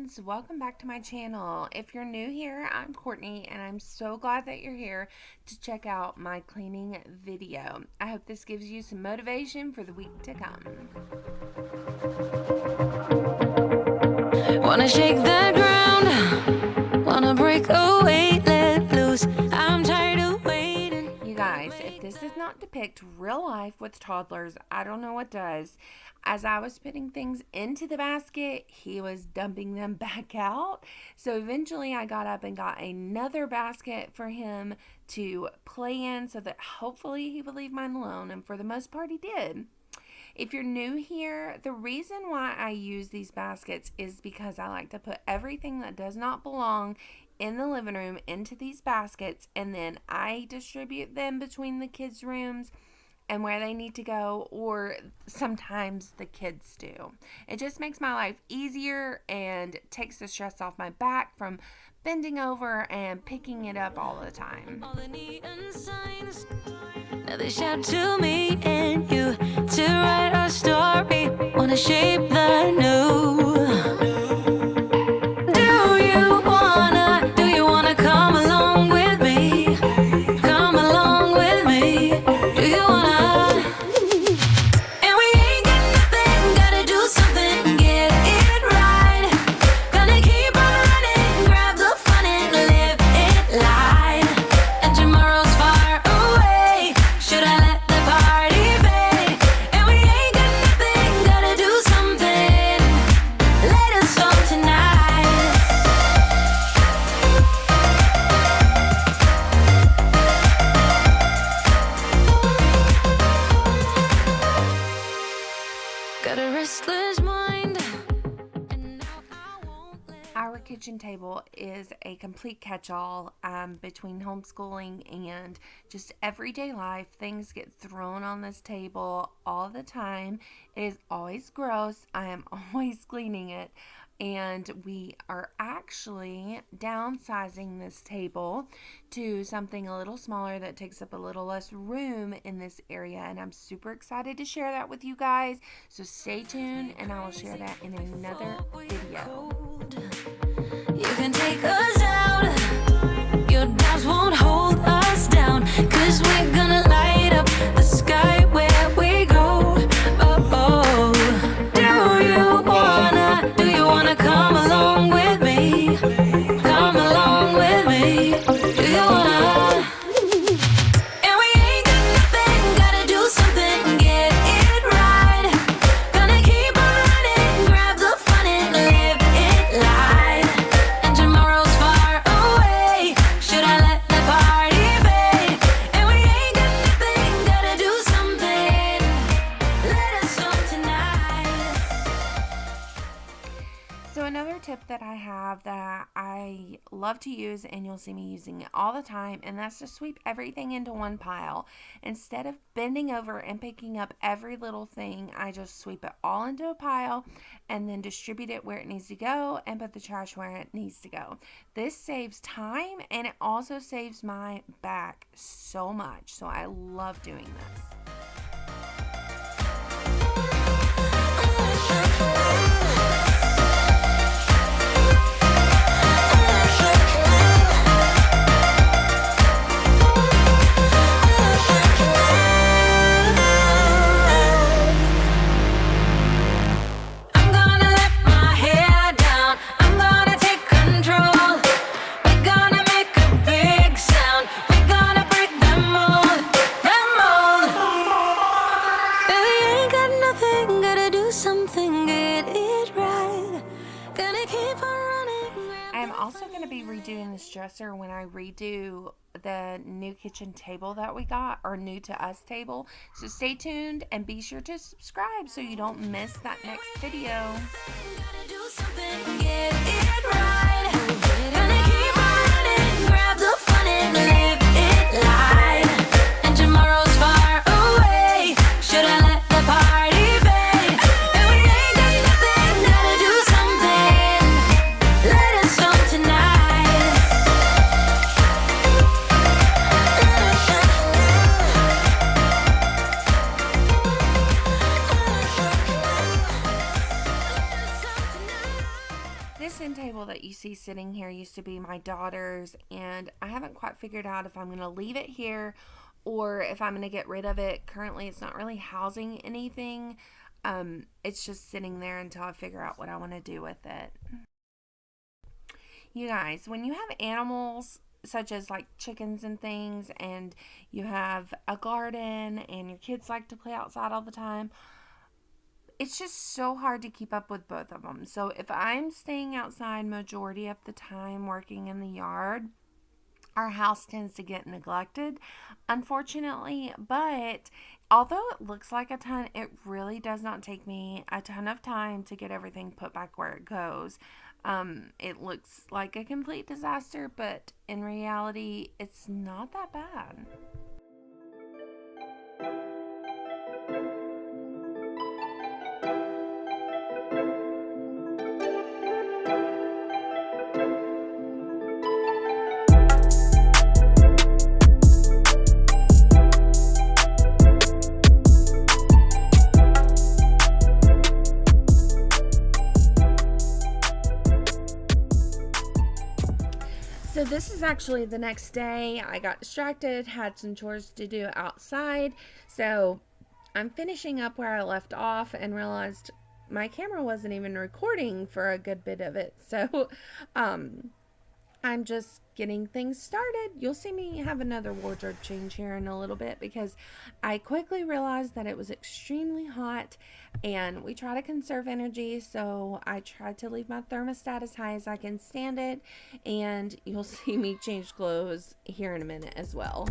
friends, welcome back to my channel. If you're new here, I'm Courtney and I'm so glad that you're here to check out my cleaning video. I hope this gives you some motivation for the week to come. Wanna shake the ground, wanna break away, let loose. I'm tired of waiting. You guys, if this does not depict real life with toddlers, I don't know what does. As I was putting things into the basket, he was dumping them back out. So eventually I got up and got another basket for him to play in so that hopefully he would leave mine alone. And for the most part, he did. If you're new here, the reason why I use these baskets is because I like to put everything that does not belong in the living room into these baskets, and then I distribute them between the kids' rooms and where they need to go, or sometimes the kids do. It just makes my life easier and takes the stress off my back from bending over and picking it up all the time. All the neon signs, now they shout to me and you to write our story. Wanna shape the new. Do you wanna come along with me? Come along with me. Do you wanna? And we ain't got nothing, gotta do something, get it right. Gonna keep on running, grab the fun and live it light. And tomorrow's far away, should I let the party fade? And we ain't got nothing, gotta do something, let us on tonight. Got a restless mind, and now I won't let. Our kitchen table is a complete catch-all between homeschooling and just everyday life. Things get thrown on this table all the time. It is always gross. I am always cleaning it. And we are actually downsizing this table to something a little smaller that takes up a little less room in this area. And I'm super excited to share that with you guys. So stay tuned and I will share that in another video. You can take us out, your doubts won't hold us down, 'cause we're gonna light up the sky where we go. Oh, oh. Do you wanna come along with me? Come along with me. Do you wanna? And we ain't got nothing, gotta do something, get it right. Gonna keep on running, grab the fun and live it light. And tomorrow's far away, should I let the party fade? And we ain't got nothing, gotta do something, let us on tonight. So another tip that I have that I love to use, and you'll see me using it all the time, and that's to sweep everything into one pile. Instead of bending over and picking up every little thing, I just sweep it all into a pile and then distribute it where it needs to go and put the trash where it needs to go. This saves time and it also saves my back so much. So I love doing this. I'm gonna let my hair down, I'm gonna take control. We're gonna make a big sound, we're gonna break them mold, them mold. Baby, ain't got nothing, gotta do something, get it right. Gonna keep on running. I am also going to be redoing this dresser when I redo the new kitchen table that we got, or new to us table. So stay tuned and be sure to subscribe so you don't miss that next video. Gotta do something, get it right. Gonna keep on running, grab the fun and live it light. And tomorrow's far away, should I let the party fade? And we ain't got nothing, gotta do something, let us on tonight. This table that you see sitting here used to be my daughter's, and I haven't quite figured out if I'm going to leave it here or if I'm going to get rid of it. Currently, it's not really housing anything. It's just sitting there until I figure out what I want to do with it. You guys, when you have animals such as like chickens and things, and you have a garden and your kids like to play outside all the time, it's just so hard to keep up with both of them. So if I'm staying outside majority of the time working in the yard, our house tends to get neglected, unfortunately. But although it looks like a ton, it really does not take me a ton of time to get everything put back where it goes. It looks like a complete disaster, but in reality, it's not that bad. So this is actually the next day. I got distracted, had some chores to do outside. So I'm finishing up where I left off and realized my camera wasn't even recording for a good bit of it. So I'm just getting things started. You'll see me have another wardrobe change here in a little bit because I quickly realized that it was extremely hot and we try to conserve energy, so I tried to leave my thermostat as high as I can stand it, and you'll see me change clothes here in a minute as well.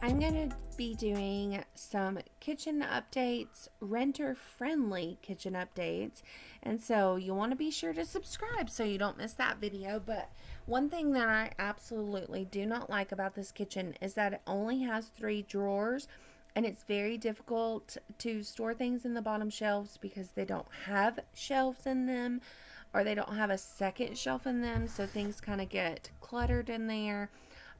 I'm going to be doing some kitchen updates, renter-friendly kitchen updates, and so you'll want to be sure to subscribe so you don't miss that video. But one thing that I absolutely do not like about this kitchen is that it only has 3 drawers, and it's very difficult to store things in the bottom shelves because they don't have shelves in them, or they don't have a second shelf in them, so things kind of get cluttered in there.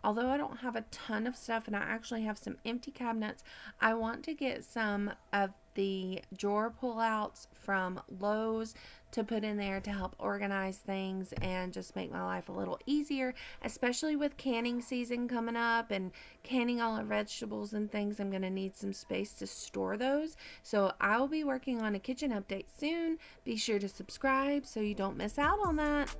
Although I don't have a ton of stuff and I actually have some empty cabinets, I want to get some of the drawer pullouts from Lowe's to put in there to help organize things and just make my life a little easier, especially with canning season coming up and canning all our vegetables and things. I'm going to need some space to store those. So I will be working on a kitchen update soon. Be sure to subscribe so you don't miss out on that.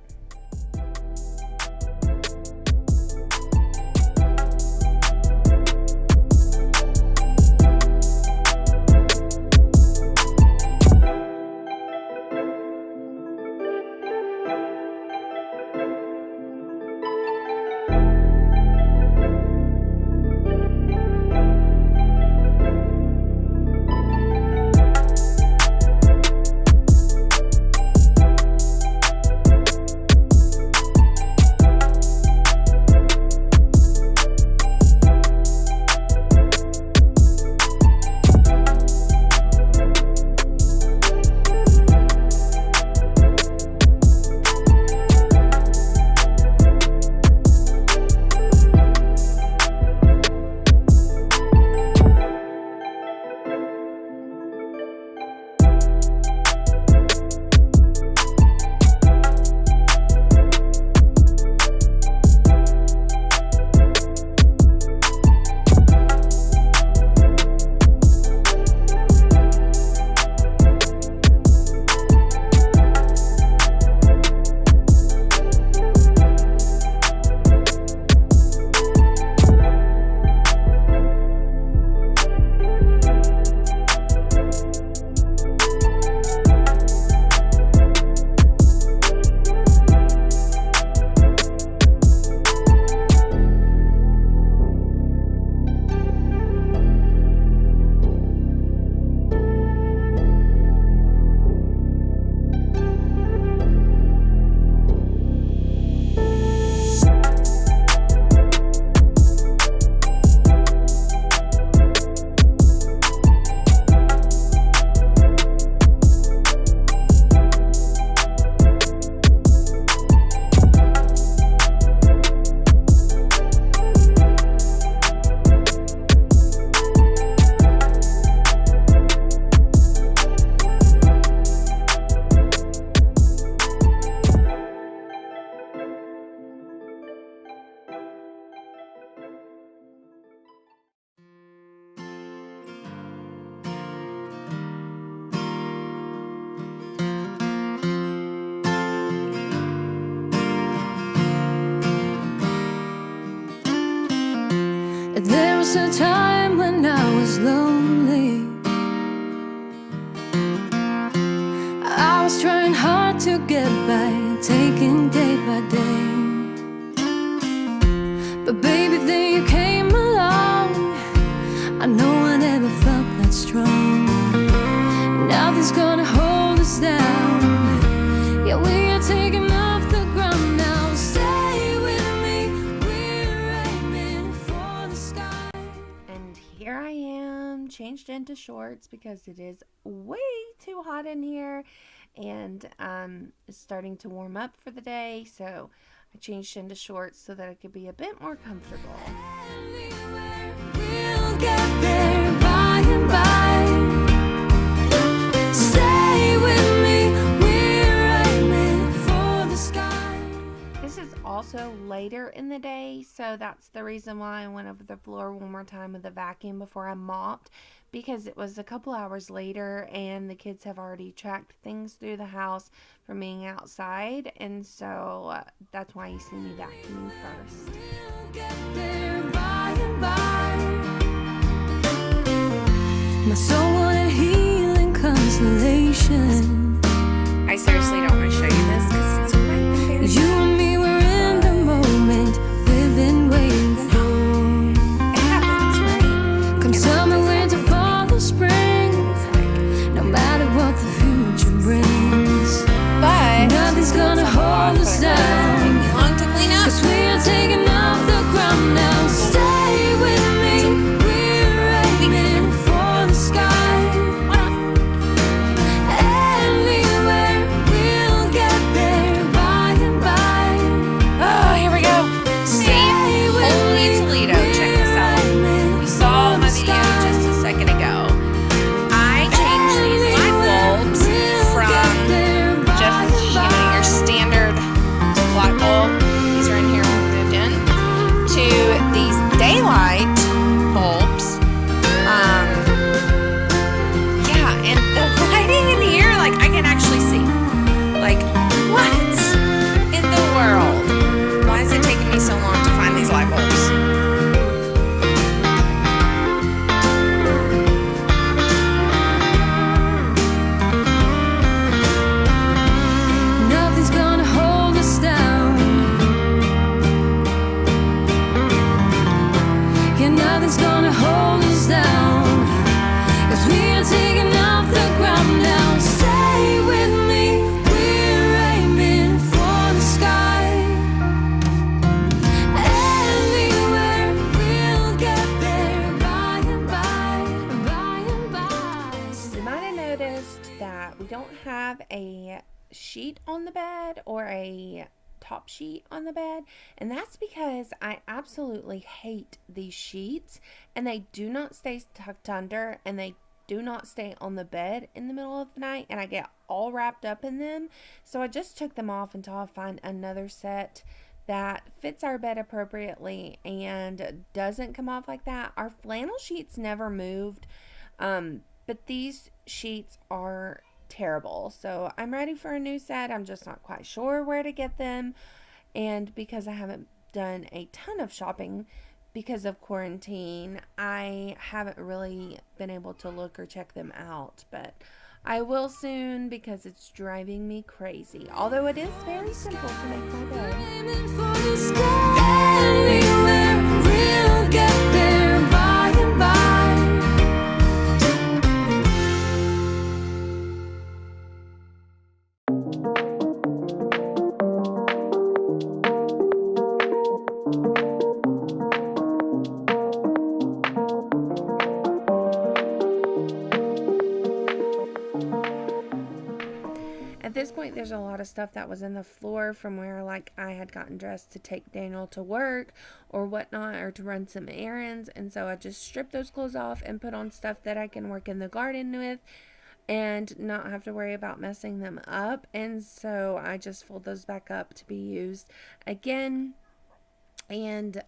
There was a time when I was lonely. I was trying hard to get by, taking day by day. But baby, then you came along. I know I never felt that strong. Nothing's gonna hold us down. Yeah, we are taking off the ground now. Stay with me, we're aiming for the sky. And here I am, changed into shorts because it is way too hot in here, and it's starting to warm up for the day, so I changed into shorts so that I could be a bit more comfortable. Anywhere, we'll get there by and by. Stay with me, we're aiming for the sky. This is also later in the day, so that's the reason why I went over the floor one more time with a vacuum before I mopped, because it was a couple hours later and the kids have already tracked things through the house from being outside, and so that's why you see me vacuuming first. We'll get there by and by. My soul wanted healing consolation. I seriously don't want to show you this because it's quite embarrassing. You and me were in the moment we've been waiting for. It happens, right? Come summer, winter, fall, or spring, no matter what the future brings, But nothing's gonna hold us down. Take me long to clean up. 'Cause we're taking off the ground now. Stay with me, we're aiming for the sky. Anywhere, we'll get there by and by. Oh, here we go. Stay with Holy me, Toledo, check this out. You saw my video just a second ago. I changed these light bulbs from just, your standard light bulb. These are in here when we moved in. To these daylight bulbs. Yeah, and the lighting in here, like, I can actually see. Like, what in the world? Why is it taking me so long to find these light bulbs? Nothing's gonna hold us down. Yeah, nothing's gonna hold us down. 'Cause we are taking off the ground now. Stay with me, we're aiming for the sky. Anywhere, we'll get there by and by, by and by. You might have noticed that we don't have a sheet on the bed or a top sheet on the bed, and that's because I absolutely hate these sheets, and they do not stay tucked under, and they do not stay on the bed in the middle of the night, and I get all wrapped up in them. So I just took them off until I find another set that fits our bed appropriately and doesn't come off like that. Our flannel sheets never moved, but these sheets are terrible. So I'm ready for a new set. I'm just not quite sure where to get them, and because I haven't done a ton of shopping because of quarantine, I haven't really been able to look or check them out, but I will soon because it's driving me crazy. Although it is very simple to make my bed. Aiming for the sky. Anywhere, we'll get there by and by. At this point, there's a lot of stuff that was in the floor from where, like, I had gotten dressed to take Daniel to work or whatnot, or to run some errands, and so I just stripped those clothes off and put on stuff that I can work in the garden with and not have to worry about messing them up. And so I just fold those back up to be used again. And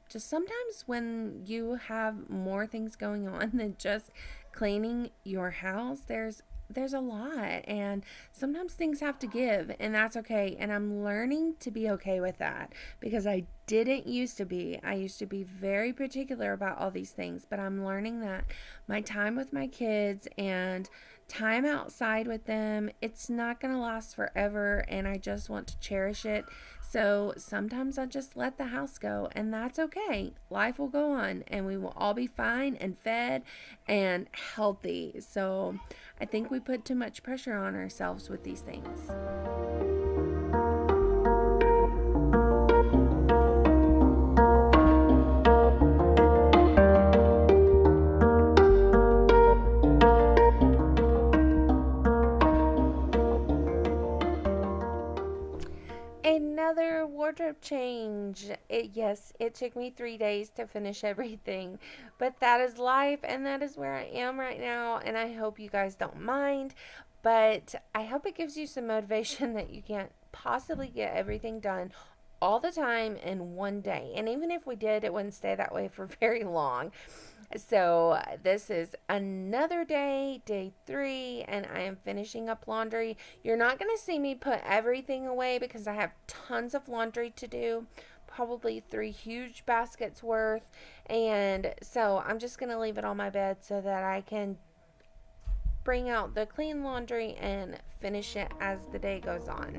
just sometimes when you have more things going on than just cleaning your house, there's a lot, and sometimes things have to give, and that's okay. And I'm learning to be okay with that because I didn't used to be. I used to be very particular about all these things, but I'm learning that my time with my kids and time outside with them, it's not going to last forever, and I just want to cherish it. So sometimes I just let the house go, and that's okay. Life will go on, and we will all be fine and fed and healthy. So I think we put too much pressure on ourselves with these things. Another wardrobe change. Yes, it took me 3 days to finish everything, but that is life, and that is where I am right now. And I hope you guys don't mind, but I hope it gives you some motivation that you can't possibly get everything done all the time in one day. And even if we did, it wouldn't stay that way for very long. So this is another day, day 3, and I am finishing up laundry. You're not going to see me put everything away because I have tons of laundry to do, probably 3 huge baskets worth. And so I'm just going to leave it on my bed so that I can bring out the clean laundry and finish it as the day goes on.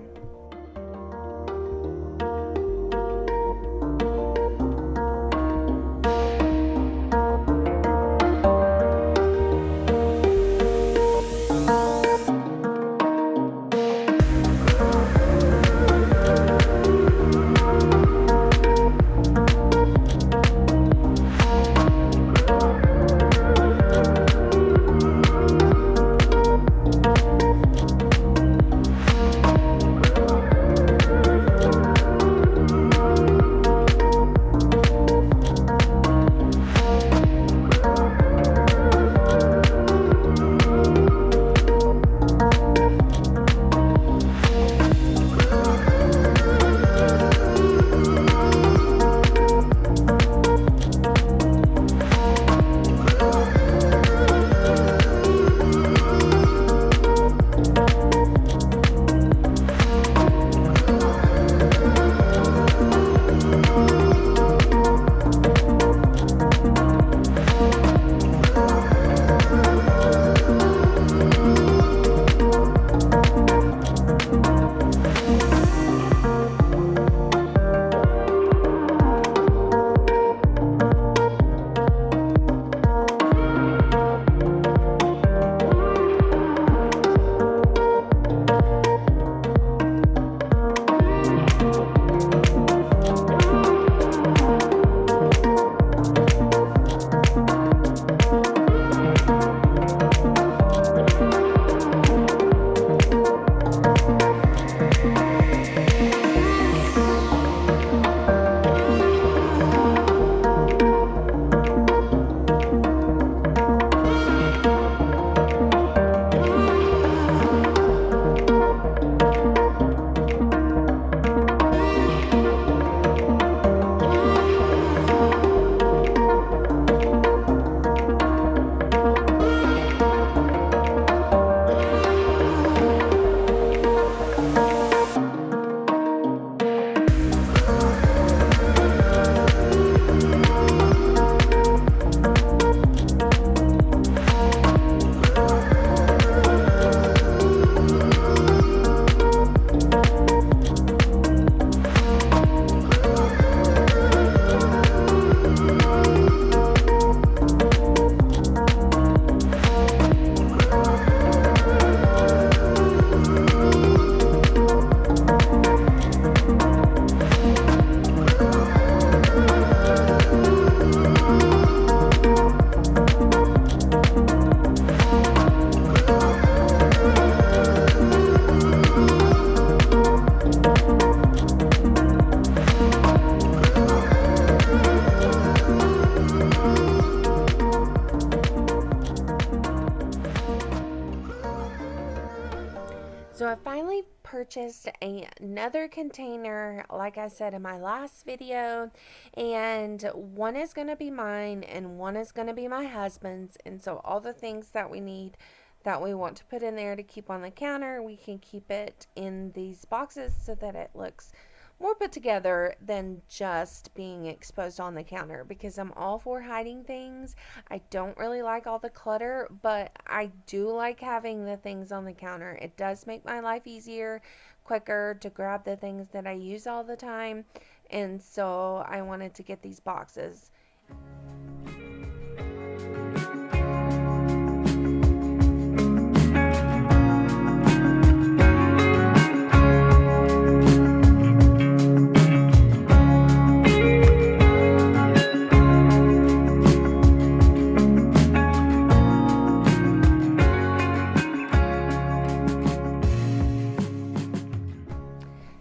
So I finally purchased another container, like I said in my last video, and one is going to be mine and one is going to be my husband's. And so all the things that we need that we want to put in there to keep on the counter, we can keep it in these boxes so that it looks more put together than just being exposed on the counter, because I'm all for hiding things. I don't really like all the clutter, but I do like having the things on the counter. It does make my life easier, quicker to grab the things that I use all the time. And so I wanted to get these boxes.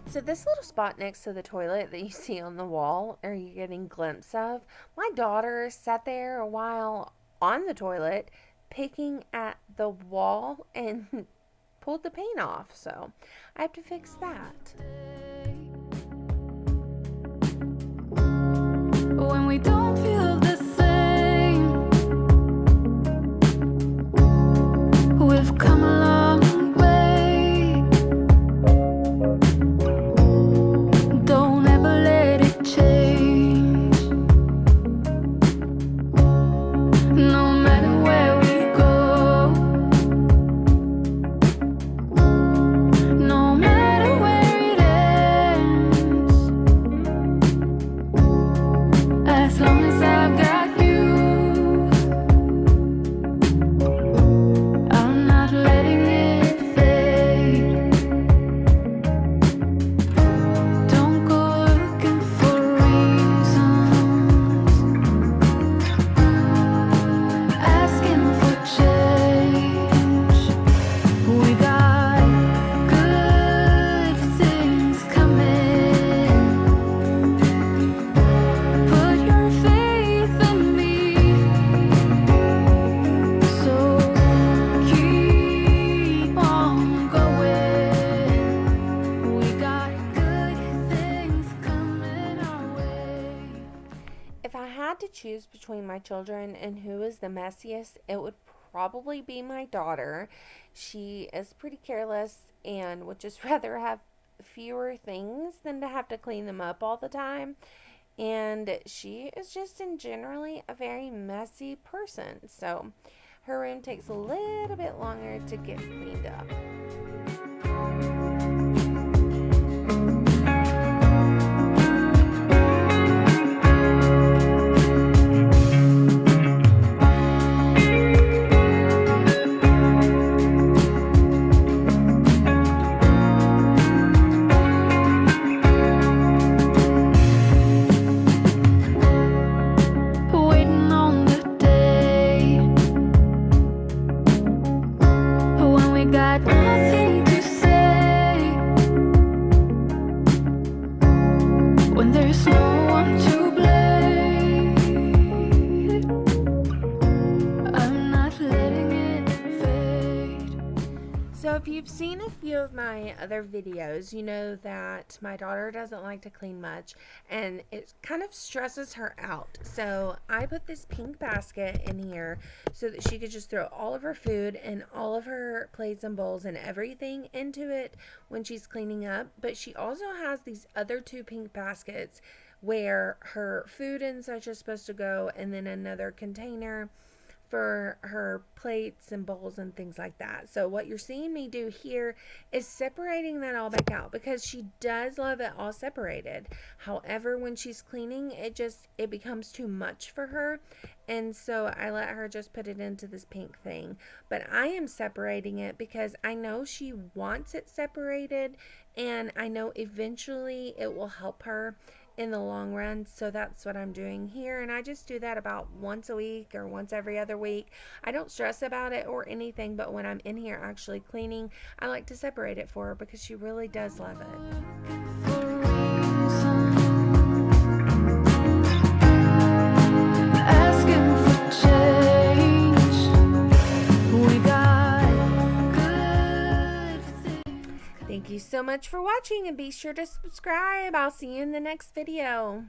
So this little spot next to the toilet that you see on the wall, or you're getting a glimpse of, my daughter sat there a while on the toilet picking at the wall and pulled the paint off. So I have to fix that. When we don't feel the same, we've come a long way. Don't ever let it change. No matter where we go, no matter where it ends, as long as I've got you, I'm not letting it fade. Don't go looking for reasons, asking for change. We got good things coming. Put your faith in me, so keep on going. We got good things coming our way. If I had to choose between my children and who is the messiest, it would probably be my daughter. She is pretty careless and would just rather have fewer things than to have to clean them up all the time. And she is just in generally a very messy person. So her room takes a little bit longer to get cleaned up. Waiting on the day when we got nothing to say, when there's no one to blame. I'm not letting it fade. So if you've seen a few of my other videos, you know that my daughter doesn't like to clean much and it kind of stresses her out. So I put this pink basket in here so that she could just throw all of her food and all of her plates and bowls and everything into it when she's cleaning up. But she also has these other two pink baskets where her food and such is supposed to go, and then another container for her plates and bowls and things like that. So what you're seeing me do here is separating that all back out, because she does love it all separated. However, when she's cleaning, it becomes too much for her, and so I let her just put it into this pink thing. But I am separating it because I know she wants it separated, and I know eventually it will help her in the long run. So that's what I'm doing here, and I just do that about once a week or once every other week. I don't stress about it or anything, but when I'm in here actually cleaning, I like to separate it for her because she really does love it. Asking for change. We got good things. Thank you so much for watching, and be sure to subscribe. I'll see you in the next video.